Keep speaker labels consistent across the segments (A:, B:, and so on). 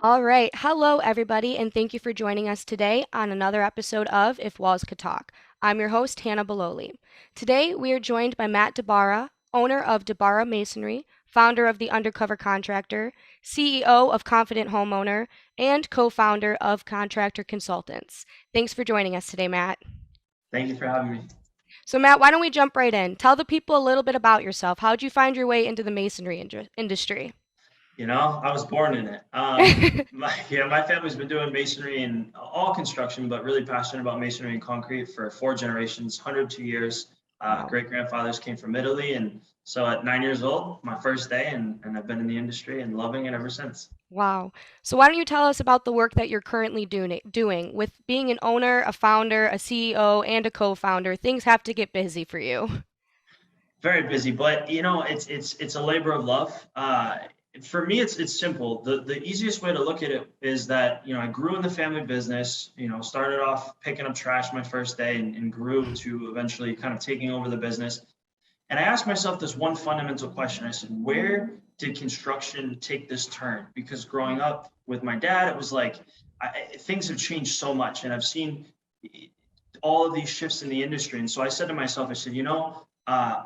A: All right. Hello, everybody, and thank you for joining us today on another episode of If Walls Could Talk. I'm your host, Hannah Beloli. Today, we are joined by Matt DiBara, owner of DiBara Masonry, founder of the Undercover Contractor, CEO of Confident Homeowner, and co-founder of Contractor Consultants. Thanks for joining us today, Matt.
B: Thank you for having me.
A: So, Matt, why don't we jump right in? Tell the people a little bit about yourself. How'd you find your way into the masonry industry?
B: I was born in it. My family's been doing masonry and all construction, but really passionate about masonry and concrete for 4 generations, 102 years.
A: Wow.
B: Great grandfathers came from Italy. And so at 9 years old, my first day, and I've been in the industry and loving it ever since.
A: Wow. So why don't you tell us about the work that you're currently doing? With being an owner, a founder, a CEO, and a co-founder, things have to get busy for you.
B: Very busy, but it's a labor of love. For me, it's simple. The easiest way to look at it is that I grew in the family business. Started off picking up trash my first day, and grew to eventually kind of taking over the business. And I asked myself this one fundamental question. I said, where did construction take this turn? Because growing up with my dad, it was like things have changed so much, and I've seen all of these shifts in the industry. And so I said to myself, I said,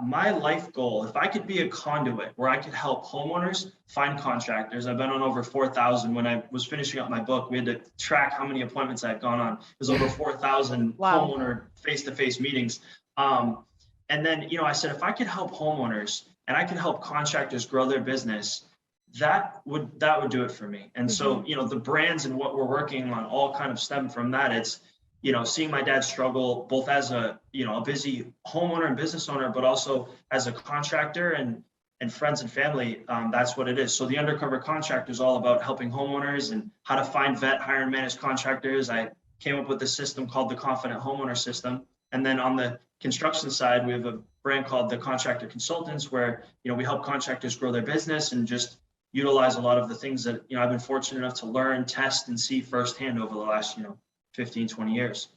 B: my life goal, if I could be a conduit where I could help homeowners find contractors. I've been on over 4,000. When I was finishing up my book, we had to track how many appointments I had gone on. It was over 4,000
A: Wow.
B: homeowner face-to-face meetings. And then, I said, if I could help homeowners and I could help contractors grow their business, that would do it for me. And
A: Hmm.
B: so, the brands and what we're working on all kind of stem from that. It's seeing my dad struggle both as a busy homeowner and business owner, but also as a contractor and friends and family. That's what it is. So the Undercover Contractor is all about helping homeowners and how to find, vet, hire, and manage contractors. I came up with a system called the Confident Homeowner System. And then on the construction side, we have a brand called the Contractor Consultants, where we help contractors grow their business and just utilize a lot of the things that I've been fortunate enough to learn, test, and see firsthand over the last 15, 20 years.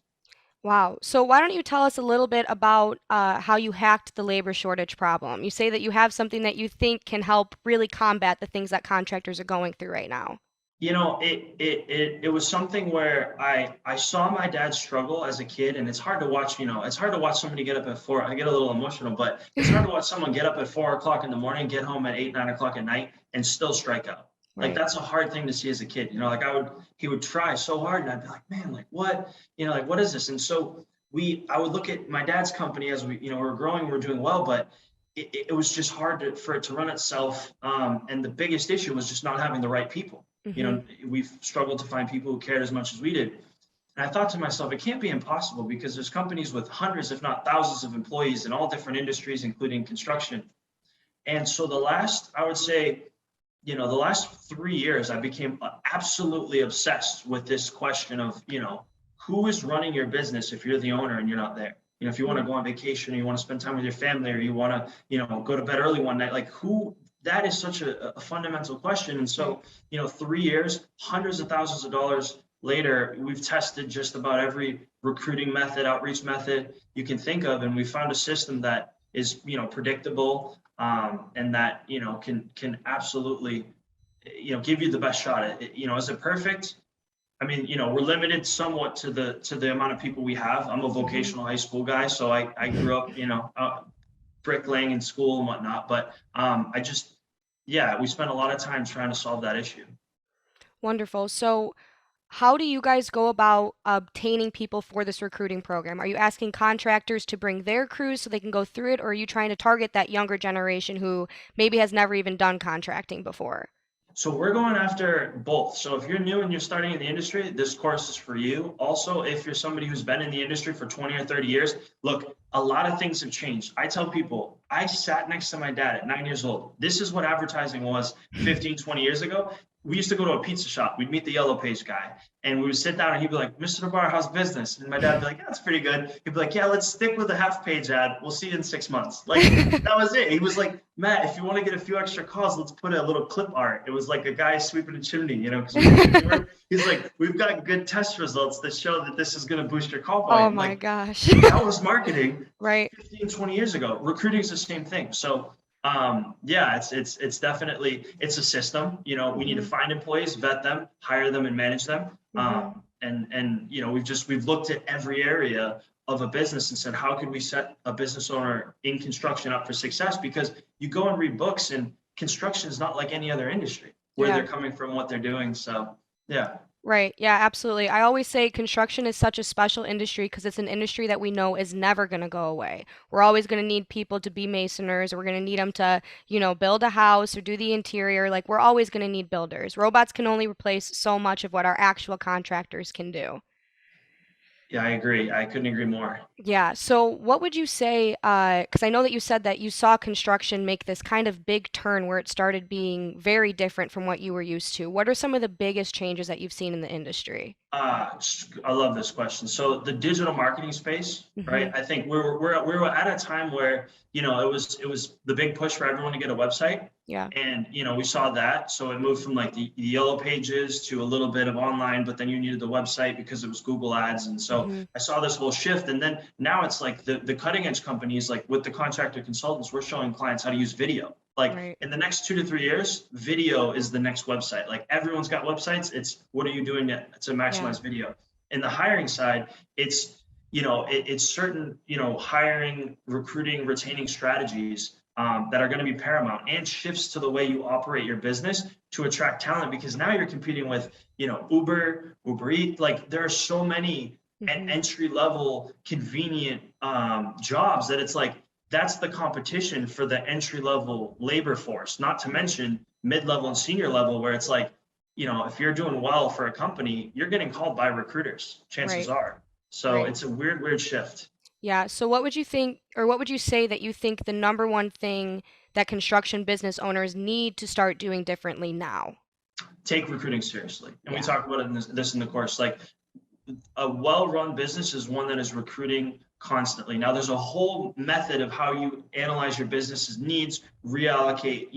A: Wow. So why don't you tell us a little bit about how you hacked the labor shortage problem? You say that you have something that you think can help really combat the things that contractors are going through right now.
B: It was something where I saw my dad struggle as a kid, and it's hard to watch. It's hard to watch somebody get up at 4. I get a little emotional, but it's hard to watch someone get up at 4 o'clock in the morning, get home at 8, 9 o'clock at night, and still strike out. Like
A: Right.
B: that's a hard thing to see as a kid. Like he would try so hard, and I'd be like, man, like what, like what is this? And so I would look at my dad's company as we were growing, we were doing well, but it was just hard for it to run itself. And the biggest issue was just not having the right people.
A: Hmm.
B: We've struggled to find people who cared as much as we did. And I thought to myself, it can't be impossible because there's companies with hundreds, if not thousands of employees in all different industries, including construction. And so I would say, the last 3 years, I became absolutely obsessed with this question of, who is running your business if you're the owner and you're not there? If you want to go on vacation or you want to spend time with your family or you want to, go to bed early one night, like that is such a fundamental question. And so, 3 years, hundreds of thousands of dollars later, we've tested just about every recruiting method, outreach method you can think of. And we found a system that is, predictable, and that, can absolutely, give you the best shot at it. Is it perfect? I mean, we're limited somewhat to the amount of people we have. I'm a
A: Hmm.
B: vocational high school guy, so I grew up, bricklaying in school and whatnot. But yeah, we spent a lot of time trying to solve that issue.
A: Wonderful. So how do you guys go about obtaining people for this recruiting program? Are you asking contractors to bring their crews so they can go through it, or are you trying to target that younger generation who maybe has never even done contracting before?
B: So we're going after both. So if you're new and you're starting in the industry, this course is for you. Also, if you're somebody who's been in the industry for 20 or 30 years, look, a lot of things have changed. I tell people, I sat next to my dad at 9 years old. This is what advertising was 15, 20 years ago. We used to go to a pizza shop. We'd meet the yellow page guy and we would sit down and he'd be like, Mr. DeBar, how's business? And my dad would be like, yeah, that's pretty good. He'd be like, yeah, let's stick with a half page ad. We'll see you in 6 months. Like that was it. He was like, Matt, if you want to get a few extra calls, let's put a little clip art. It was like a guy sweeping a chimney, because he's like, we've got good test results that show that this is going to boost your call
A: Oh
B: volume.
A: my
B: Like
A: gosh.
B: that was marketing
A: Right.
B: 15, 20 years ago. Recruiting is the same thing. So Yeah, it's definitely, it's a system. We need to
A: Hmm.
B: find employees, vet them, hire them, and manage them.
A: Hmm.
B: And we've looked at every area of a business and said, how could we set a business owner in construction up for success? Because you go and read books, and construction is not like any other industry, where
A: Yeah.
B: they're coming from, what they're doing. So yeah.
A: Right. Yeah, absolutely. I always say construction is such a special industry because it's an industry that we know is never going to go away. We're always going to need people to be masoners, or we're going to need them to, build a house or do the interior. Like, we're always going to need builders. Robots can only replace so much of what our actual contractors can do.
B: Yeah, I agree. I couldn't agree more.
A: Yeah. So, what would you say? Because I know that you said that you saw construction make this kind of big turn where it started being very different from what you were used to. What are some of the biggest changes that you've seen in the industry?
B: I love this question. So the digital marketing space,
A: Hmm.
B: right? I think we're at a time where it was the big push for everyone to get a website,
A: Yeah.
B: and we saw that. So it moved from like the yellow pages to a little bit of online, but then you needed the website because it was Google Ads, and so
A: Hmm.
B: I saw this whole shift. And then now it's like the cutting edge companies, like with the contractor consultants, we're showing clients how to use video. Like
A: Right.
B: in the next 2 to 3 years, video is the next website. Like everyone's got websites. It's what are you doing to
A: Yeah.
B: maximize video? In the hiring side, it's certain hiring, recruiting, retaining strategies that are going to be paramount, and shifts to the way you operate your business to attract talent, because now you're competing with Uber Eats. Like there are so many
A: Hmm.
B: entry level convenient jobs that it's like that's the competition for the entry level labor force, not to
A: Right.
B: mention mid level and senior level, where it's like, if you're doing well for a company, you're getting called by recruiters, chances
A: Right.
B: are. So
A: Right.
B: it's a weird shift.
A: Yeah. So what would you think, or what would you say that you think the number one thing that construction business owners need to start doing differently now?
B: Take recruiting seriously. And we
A: Yeah.
B: talk about it in this in the course. Like a well-run business is one that is recruiting constantly. Now, there's a whole method of how you analyze your business's needs, reallocate,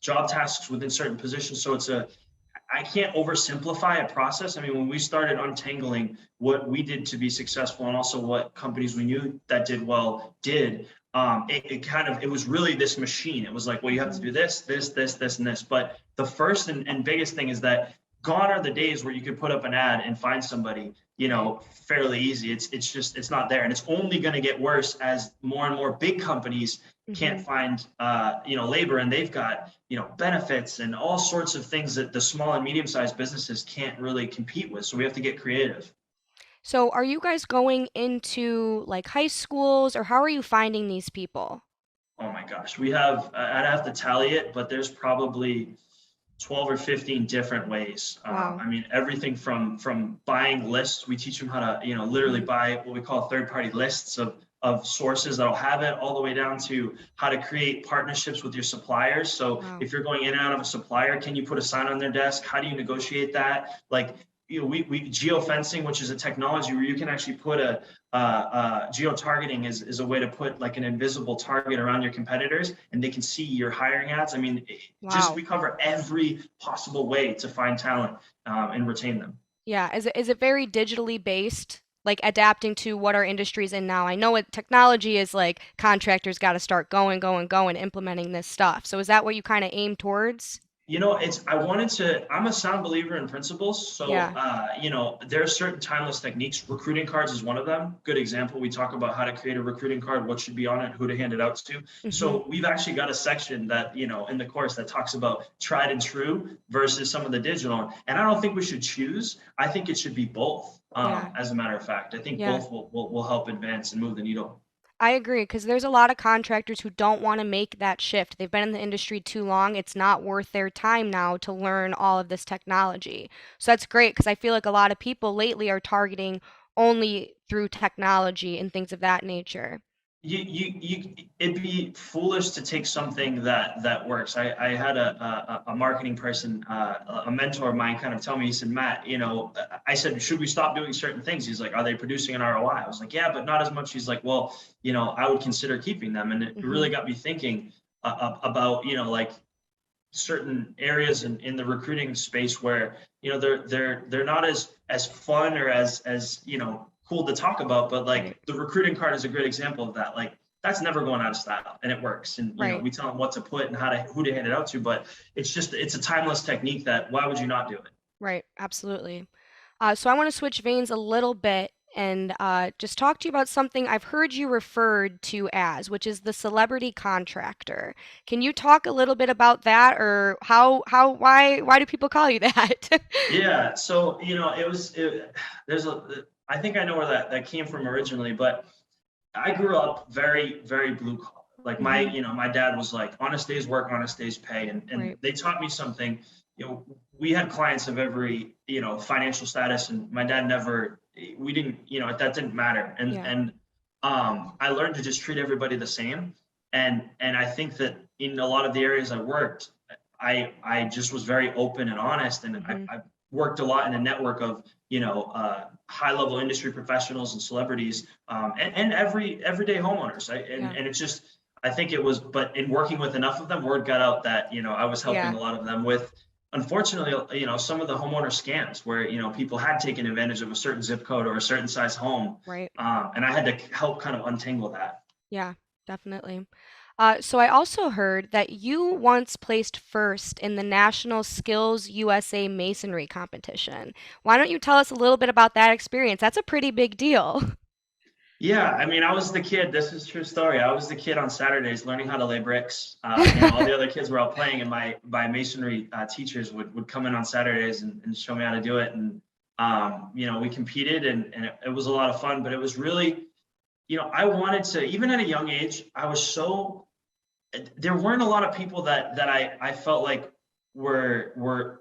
B: job tasks within certain positions. So I can't oversimplify a process. I mean, when we started untangling what we did to be successful, and also what companies we knew that did well did, it was really this machine. It was like, well, you have to
A: Hmm.
B: do this, and this. But the first and biggest thing is that gone are the days where you could put up an ad and find somebody,
A: Right.
B: fairly easy. It's not there, and it's only going to get worse as more and more big companies can't
A: Hmm.
B: find labor, and they've got benefits and all sorts of things that the small and medium sized businesses can't really compete with. So we have to get creative.
A: So are you guys going into like high schools, or how are you finding these people?
B: Oh my gosh, we have, I'd have to tally it, but there's probably 12 or 15 different ways.
A: Wow.
B: I mean, everything from buying lists. We teach them how to, literally
A: Hmm.
B: buy what we call third-party lists of sources that'll have it, all the way down to how to create partnerships with your suppliers. So
A: Wow.
B: if you're going in and out of a supplier, can you put a sign on their desk? How do you negotiate that? Like, we geofencing, which is a technology where you can actually put geo-targeting is a way to put like an invisible target around your competitors, and they can see your hiring ads. I mean, just
A: Wow.
B: we cover every possible way to find talent and retain them.
A: Yeah. Is it very digitally based, like adapting to what our industry's in now? I know it technology is like contractors got to start going, implementing this stuff. So is that what you kind of aim towards?
B: I'm a sound believer in principles. So,
A: Yeah.
B: there are certain timeless techniques. Recruiting cards is one of them. Good example. We talk about how to create a recruiting card, what should be on it, who to hand it out to.
A: Hmm.
B: So we've actually got a section that, in the course that talks about tried and true versus some of the digital. And I don't think we should choose. I think it should be both.
A: Yeah.
B: As a matter of fact, I think
A: Yeah.
B: both will help advance and move the needle.
A: I agree because there's a lot of contractors who don't want to make that shift. They've been in the industry too long. It's not worth their time now to learn all of this technology. So that's great because I feel like a lot of people lately are targeting only through technology and things of that nature.
B: It'd be foolish to take something that works. I had a marketing person, a mentor of mine, kind of tell me. He said, Matt, I said, should we stop doing certain things? He's like, are they producing an ROI? I was like, yeah, but not as much. He's like, well, I would consider keeping them. And it
A: Hmm.
B: really got me thinking about, like certain areas in the recruiting space where they're not as fun or as cool to talk about, but
A: Right.
B: like the recruiting card is a great example of that. Like that's never going out of style, and it works. And
A: Right.
B: we tell them what to put and who to hand it out to, but it's a timeless technique that why would you not do it?
A: Right. Absolutely. So I want to switch veins a little bit and just talk to you about something I've heard you referred to as, which is the celebrity contractor. Can you talk a little bit about that, or why do people call you that?
B: Yeah, so there's I think I know where that came from originally, but I grew up very, very blue collar. Like
A: Hmm.
B: my dad was like, honest days work, honest days pay. And
A: Right.
B: they taught me something. We had clients of every, financial status, and my dad never, we didn't, that didn't matter.
A: Yeah.
B: And I learned to just treat everybody the same. And I think that in a lot of the areas I worked, I just was very open and honest. And
A: Hmm.
B: I worked a lot in a network of, high level industry professionals and celebrities, and everyday homeowners.
A: Yeah.
B: And it's just, I think it was, but in working with enough of them, word got out that, I was helping
A: Yeah.
B: a lot of them with, unfortunately, some of the homeowner scams where, people had taken advantage of a certain zip code or a certain size home.
A: Right.
B: And I had to help kind of untangle that.
A: Yeah. Definitely. So I also heard that you once placed first in the National Skills USA Masonry competition. Why don't you tell us a little bit about that experience? That's a pretty big deal.
B: Yeah, I mean, I was the kid. This is a true story. I was the kid on Saturdays learning how to lay bricks. All the other kids were out playing, and my masonry teachers would come in on Saturdays and show me how to do it. And we competed, and it was a lot of fun. But it was really, I wanted to, even at a young age, I was so, there weren't a lot of people that I felt like were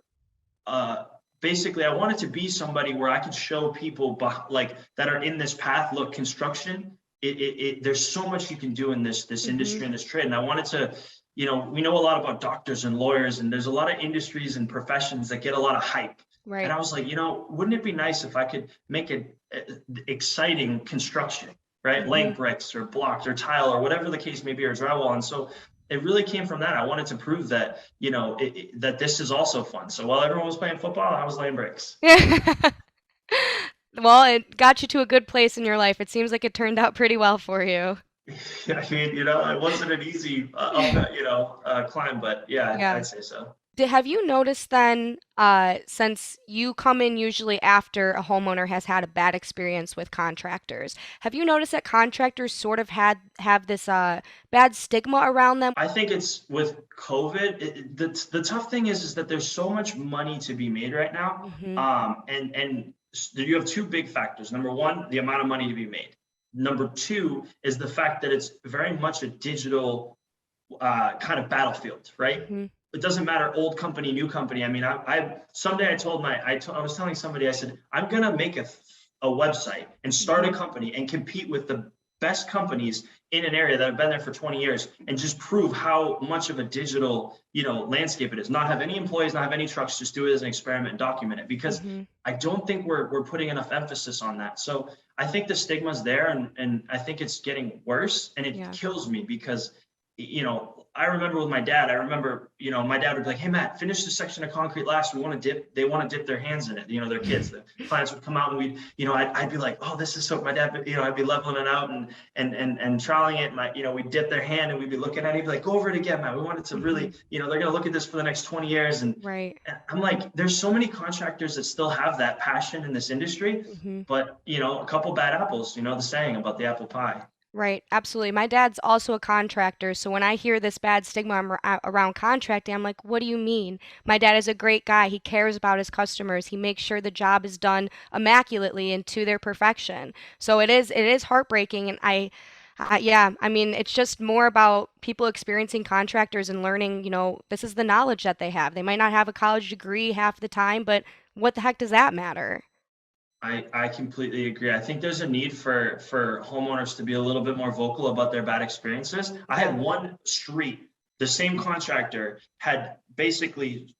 B: uh, basically, I wanted to be somebody where I could show people like that are in this path. Look, construction. There's so much you can do in this
A: Hmm.
B: industry and this trade. And I wanted to, we know a lot about doctors and lawyers, and there's a lot of industries and professions that get a lot of hype. And
A: Right.
B: I was like, wouldn't it be nice if I could make it exciting construction, right?
A: Hmm.
B: Laying bricks or blocks or tile or whatever the case may be, or drywall. And so it really came from that. I wanted to prove that, that this is also fun. So while everyone was playing football, I was laying bricks.
A: Well, it got you to a good place in your life. It seems like it turned out pretty well for you.
B: I mean, it wasn't an easy climb, but yeah,
A: Yeah.
B: I'd say so.
A: Have you noticed then, since you come in usually after a homeowner has had a bad experience with contractors, have you noticed that contractors sort of have this bad stigma around them?
B: I think it's with COVID. The tough thing is that there's so much money to be made right now.
A: Hmm.
B: And you have two big factors. Number one, the amount of money to be made. Number two is the fact that it's very much a digital kind of battlefield, right?
A: Hmm.
B: It doesn't matter old company, new company. I mean, I someday I was telling somebody, I said, I'm gonna make a website and start a
A: Hmm.
B: company and compete with the best companies in an area that have been there for 20 years and just prove how much of a digital, landscape it is. Not have any employees, not have any trucks, just do it as an experiment and document it, because
A: Hmm.
B: I don't think we're putting enough emphasis on that. So I think the stigma's there, and I think it's getting worse, and it
A: Yeah.
B: kills me because I remember with my dad, my dad would be like, hey, Matt, finish this section of concrete last. They want to dip their hands in it. Their kids, the clients would come out, and I'd be like, oh, this is so, my dad, I'd be leveling it out and troweling it. We'd dip their hand and we'd be looking at it. He'd be like, go over it again, Matt. We want it to
A: Hmm.
B: really, they're going to look at this for the next 20 years.
A: Right.
B: And I'm like, there's so many contractors that still have that passion in this industry,
A: Hmm.
B: but, a couple bad apples, the saying about the apple pie.
A: Right, absolutely. My dad's also a contractor, so when I hear this bad stigma around contracting, I'm like, what do you mean? My dad is a great guy. He cares about his customers. He makes sure the job is done immaculately and to their perfection. So it is heartbreaking, and yeah, I mean, it's just more about people experiencing contractors and learning, this is the knowledge that they have. They might not have a college degree half the time, but what the heck does that matter?
B: I completely agree. I think there's a need for homeowners to be a little bit more vocal about their bad experiences. I
A: Yeah.
B: had one street, the same contractor had basically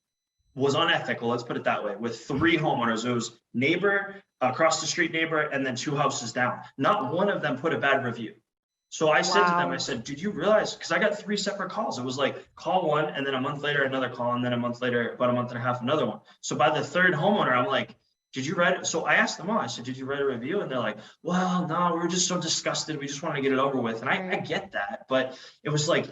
B: was unethical, let's put it that way, with three homeowners. It was neighbor, across the street neighbor, and then two houses down. Not one of them put a bad review. So I said to them, I
A: Wow.
B: said, did you realize? Because I got three separate calls. It was like call one, and then a month later, another call, and then a month later, about a month and a half, another one. So by the third homeowner, I'm like, did you write it? So I asked them all, I said, did you write a review? And they're like, well, no, we were just so disgusted. We just wanted to get it over with. And I
A: Right.
B: get that, but it was like,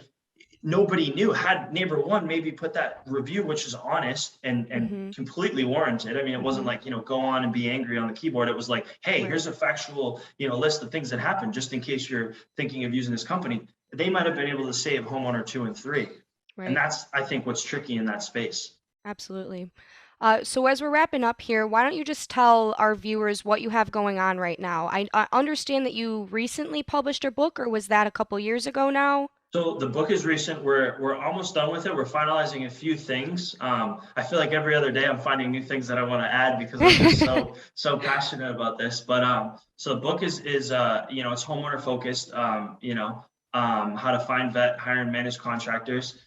B: nobody knew. Had neighbor one maybe put that review, which is honest and
A: Mhm.
B: completely warranted. I mean, it wasn't
A: Mhm.
B: like, go on and be angry on the keyboard. It was like, hey,
A: Right.
B: here's a factual, list of things that happened just in case you're thinking of using this company. They might have been able to save homeowner 2 and 3. And
A: Right.
B: that's, I think, what's tricky in that space.
A: Absolutely. So as we're wrapping up here, why don't you just tell our viewers what you have going on right now? I understand that you recently published a book, or was that a couple years ago now?
B: So the book is recent. We're almost done with it. We're finalizing a few things. I feel like every other day I'm finding new things that I want to add because I'm just so passionate about this. But so the book is it's homeowner focused. How to find, vet, hire, and manage contractors.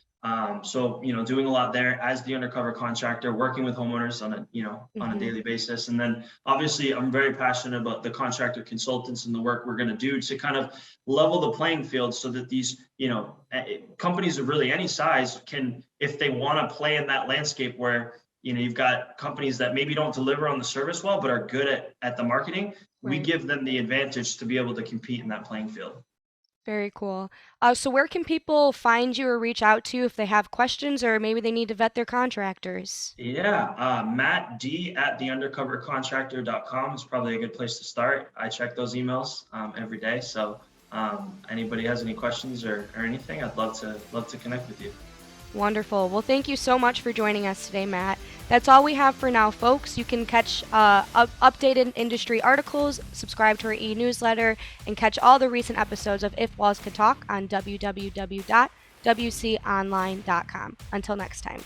B: So doing a lot there as the undercover contractor, working with homeowners on a
A: Mhm.
B: daily basis. And then obviously I'm very passionate about the contractor consultants and the work we're going to do to kind of level the playing field so that these companies of really any size can, if they want to play in that landscape where you've got companies that maybe don't deliver on the service well but are good at the marketing, we
A: Right.
B: give them the advantage to be able to compete in that playing field.
A: Very cool. So where can people find you or reach out to you if they have questions or maybe they need to vet their contractors?
B: Yeah, Matt D at theundercovercontractor.com is probably a good place to start. I check those emails every day. So anybody has any questions or anything, I'd love to connect with you.
A: Wonderful. Well, thank you so much for joining us today, Matt. That's all we have for now, folks. You can catch updated industry articles, subscribe to our e-newsletter, and catch all the recent episodes of If Walls Could Talk on www.wconline.com. Until next time.